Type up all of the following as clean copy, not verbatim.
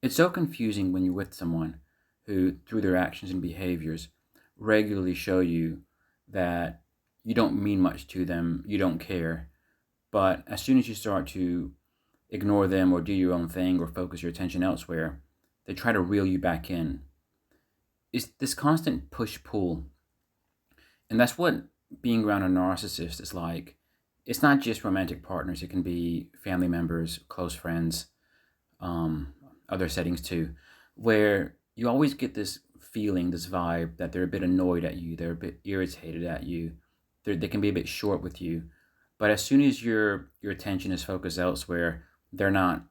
It's so confusing when you're with someone who, through their actions and behaviors, regularly show you that you don't mean much to them, you don't care. But as soon as you start to ignore them or do your own thing or focus your attention elsewhere, they try to reel you back in. It's this constant push pull. And that's what being around a narcissist is like. It's not just romantic partners, it can be family members, close friends, um, other settings too, where you always get this feeling, this vibe that they're a bit annoyed at you, they're a bit irritated at you, they can be a bit short with you. But as soon as your attention is focused elsewhere, they're not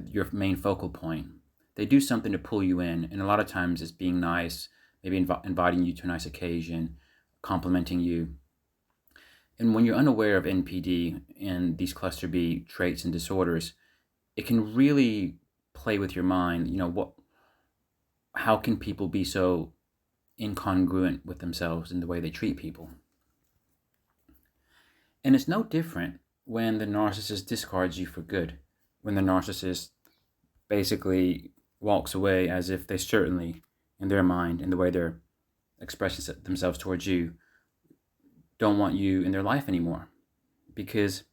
your main focal point. They do something to pull you in, and a lot of times it's being nice, maybe inviting you to a nice occasion, complimenting you. And when you're unaware of NPD and these cluster B traits and disorders, it can really play with your mind. How can people be so incongruent with themselves in the way they treat people? And it's no different when the narcissist discards you for good, when the narcissist basically walks away as if they certainly, in their mind, in the way they're expressing themselves towards you, don't want you in their life anymore. Because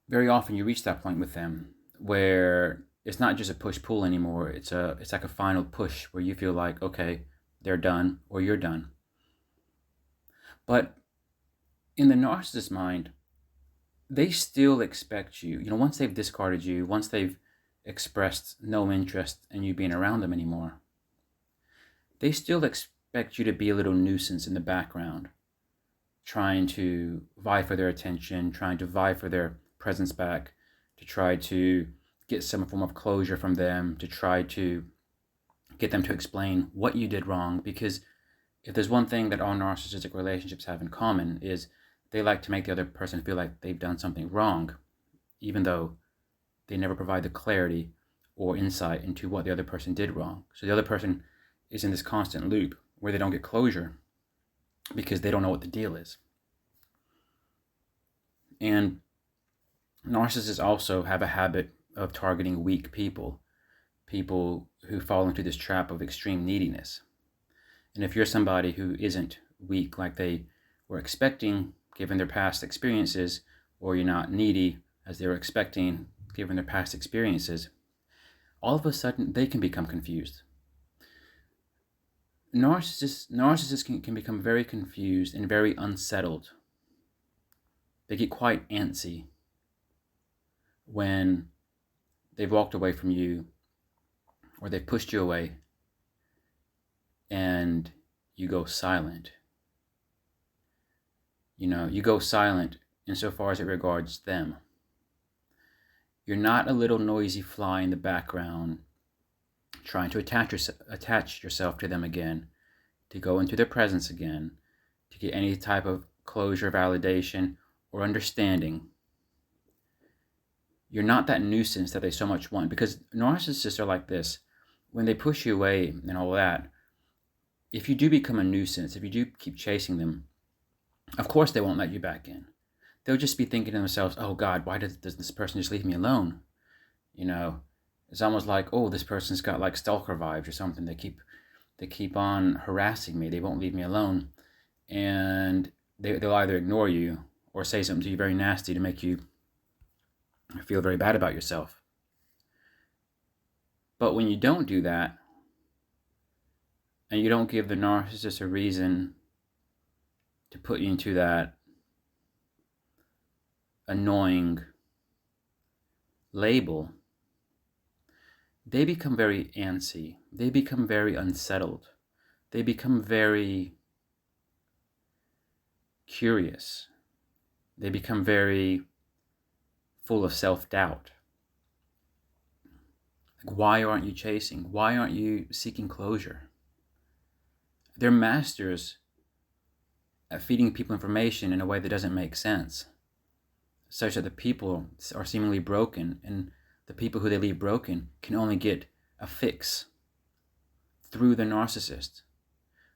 very often you reach that point with them where it's not just a push pull anymore. It's like a final push where you feel like, okay, they're done or you're done. But in the narcissist's mind, they still expect you, once they've discarded you, once they've expressed no interest in you being around them anymore, they still expect you to be a little nuisance in the background, trying to vie for their attention, trying to vie for their presence back, to try to get some form of closure from them, to try to get them to explain what you did wrong. Because if there's one thing that all narcissistic relationships have in common, is they like to make the other person feel like they've done something wrong, even though they never provide the clarity or insight into what the other person did wrong. So the other person is in this constant loop where they don't get closure because they don't know what the deal is. And narcissists also have a habit of targeting weak people, people who fall into this trap of extreme neediness. And if you're somebody who isn't weak like they were expecting, given their past experiences, or you're not needy as they were expecting, given their past experiences, all of a sudden they can become confused. Narcissists can become very confused and very unsettled. They get quite antsy when they've walked away from you or they've pushed you away and you go silent. You go silent insofar as it regards them. You're not a little noisy fly in the background trying to attach yourself to them again, to go into their presence again, to get any type of closure, validation, or understanding. You're not that nuisance that they so much want, because narcissists are like this. When they push you away and all that, if you do become a nuisance, if you do keep chasing them, of course they won't let you back in. They'll just be thinking to themselves, oh God, why does this person just leave me alone? It's almost like, oh, this person's got like stalker vibes or something. They keep on harassing me. They won't leave me alone. And they'll either ignore you or say something to you very nasty to make you feel very bad about yourself. But when you don't do that, and you don't give the narcissist a reason to put you into that annoying label, they become very antsy. They become very unsettled. They become very curious. They become very full of self-doubt. Like, why aren't you chasing? Why aren't you seeking closure? They're masters at feeding people information in a way that doesn't make sense, such that the people are seemingly broken, and the people who they leave broken can only get a fix through the narcissist.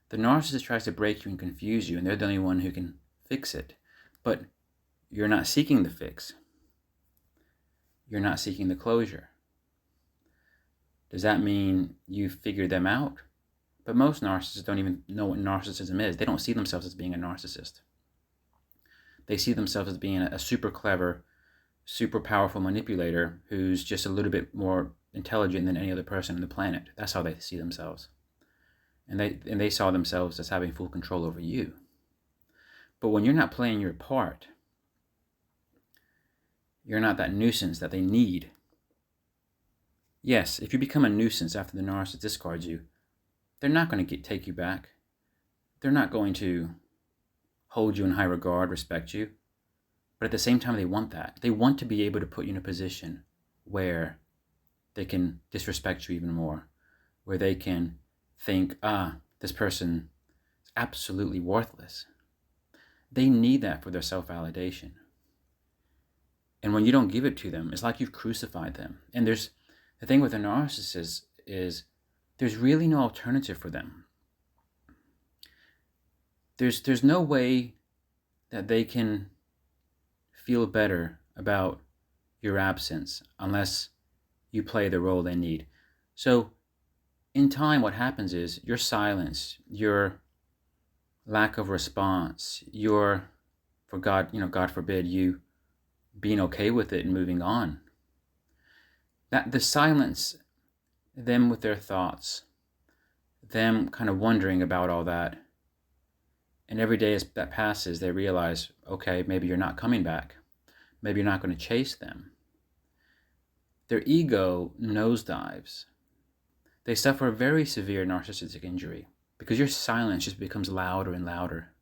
The narcissist tries to break you and confuse you, and they're the only one who can fix it. But you're not seeking the fix. you're not seeking the closure. Does that mean you figured them out? But most narcissists don't even know what narcissism is. They don't see themselves as being a narcissist. They see themselves as being a super clever, super powerful manipulator who's just a little bit more intelligent than any other person on the planet. That's how they see themselves. And they saw themselves as having full control over you. But when you're not playing your part, you're not that nuisance that they need. Yes, if you become a nuisance after the narcissist discards you, they're not going to take you back. They're not going to hold you in high regard, respect you. But at the same time, they want that. They want to be able to put you in a position where they can disrespect you even more, where they can think, this person is absolutely worthless. They need that for their self-validation. And when you don't give it to them, it's like you've crucified them. And the thing with a narcissist is there's really no alternative for them. There's no way that they can feel better about your absence unless you play the role they need. So in time, what happens is your silence, your lack of response, God forbid, you being okay with it and moving on. That the silence, them with their thoughts, them kind of wondering about all that. And every day that passes, they realize, okay, maybe you're not coming back. Maybe you're not going to chase them. Their ego nosedives. They suffer a very severe narcissistic injury because your silence just becomes louder and louder.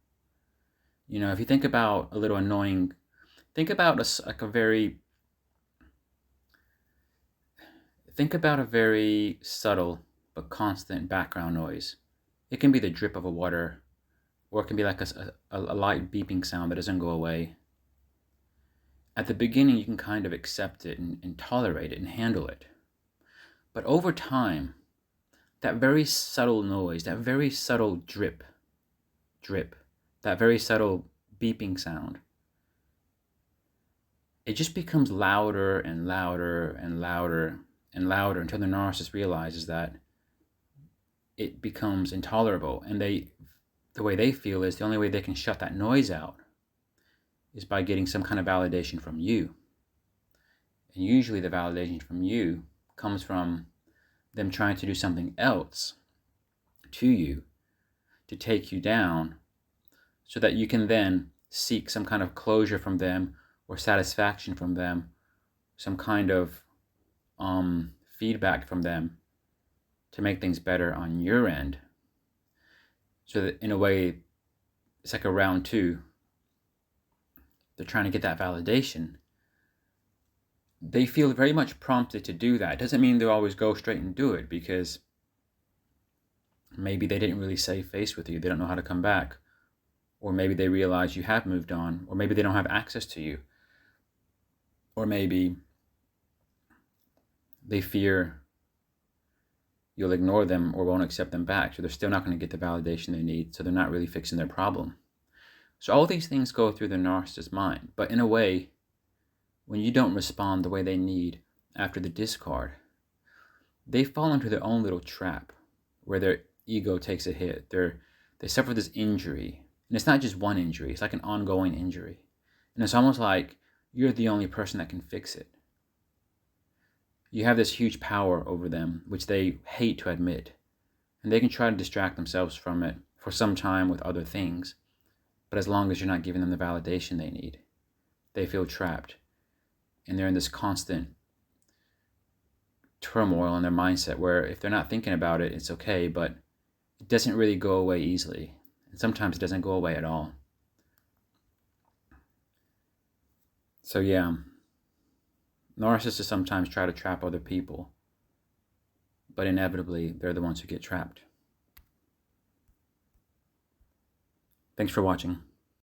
If you think about a little annoying, think about a very subtle but constant background noise. It can be the drip of a water, or it can be like a light beeping sound that doesn't go away. At the beginning, you can kind of accept it and tolerate it and handle it. But over time, that very subtle noise, that very subtle drip, that very subtle beeping sound, it just becomes louder and louder and louder and louder until the narcissist realizes that it becomes intolerable. And the way they feel is the only way they can shut that noise out is by getting some kind of validation from you. And usually the validation from you comes from them trying to do something else to you to take you down so that you can then seek some kind of closure from them or satisfaction from them, some kind of feedback from them to make things better on your end. So that in a way, it's like a round two. They're trying to get that validation. They feel very much prompted to do that. It doesn't mean they'll always go straight and do it, because maybe they didn't really save face with you. They don't know how to come back. Or maybe they realize you have moved on. Or maybe they don't have access to you. Or maybe they fear you'll ignore them or won't accept them back. So they're still not going to get the validation they need. So they're not really fixing their problem. So all these things go through the narcissist's mind. But in a way, when you don't respond the way they need after the discard, they fall into their own little trap where their ego takes a hit. They suffer this injury. And it's not just one injury. It's like an ongoing injury. And it's almost like you're the only person that can fix it. You have this huge power over them, which they hate to admit. And they can try to distract themselves from it for some time with other things. But as long as you're not giving them the validation they need, they feel trapped. And they're in this constant turmoil in their mindset where if they're not thinking about it, it's okay, but it doesn't really go away easily. And sometimes it doesn't go away at all. So yeah, narcissists sometimes try to trap other people, but inevitably they're the ones who get trapped. Thanks for watching.